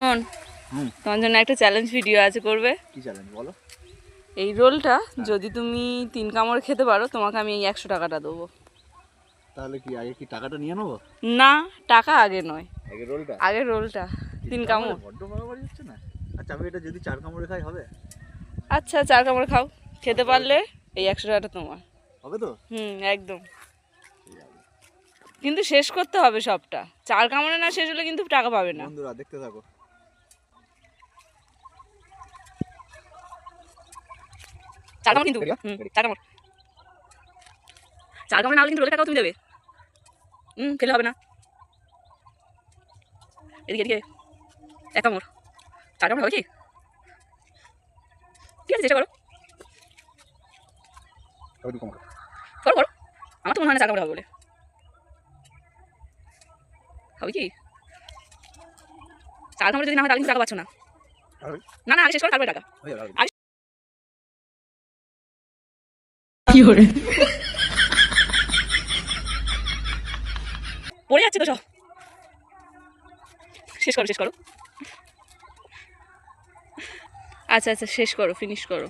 শোন, তোমার জন্য একটা চ্যালেঞ্জ ভিডিও আছে, করবে? কি চ্যালেঞ্জ বলো? এই রোলটা যদি তুমি 3 কামড় খেতে পারো, তোমাকে আমি এই 100 টাকাটা দেবো। তাহলে কি আগে কি টাকাটা নিয়ে নেবো? না, টাকা আগে নয়, আগে রোলটা 3 কামড়। বড্ড বাড়াবাড়ি হচ্ছে না? আচ্ছা আমি এটা যদি 4 কামড়ে খাই হবে? আচ্ছা 4 কামড় খাও, খেতে পারলে এই 100 টাকাটা তোমার হবে তো? একদম। কিন্তু শেষ করতে হবে সবটা, 4 কামড়ে না শেষ হলে কিন্তু টাকা পাবে না। বন্ধুরা দেখতে থাকো। চার কামড় কিন্তু, 4 কামড়, 4 কামড় না হলে কিন্তু রোলের টাকাও তুমি দেবে। খেলে হবে না। এদিকে এদিকে 1 কামড়, 4 কামড় হবে কি? ঠিক আছে, চেষ্টা করো। করো করো, আমার তো মনে হয় না 4 কামড় হবে বলে। হবে কি? 4 কামড় যদি না হয় তাহলে কিন্তু টাকা পাচ্ছ না। না না, আগে শেষ করো, তারপরে টাকা। কি করে পড়ে যাচ্ছে তো সব। শেষ করো শেষ করো। আচ্ছা আচ্ছা, শেষ করো, ফিনিশ করো।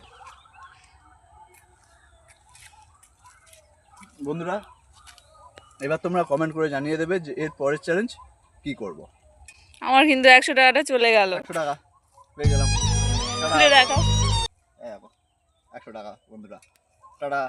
বন্ধুরা এবার তোমরা কমেন্ট করে জানিয়ে দেবে যে এর পরের চ্যালেঞ্জ কি করব। আমার কিন্তু 100 টাকাটা চলে গেল। 100 টাকা পেয়ে গেলাম। খুলে দেখাও। 100 টাকা বন্ধুরা, টাটা।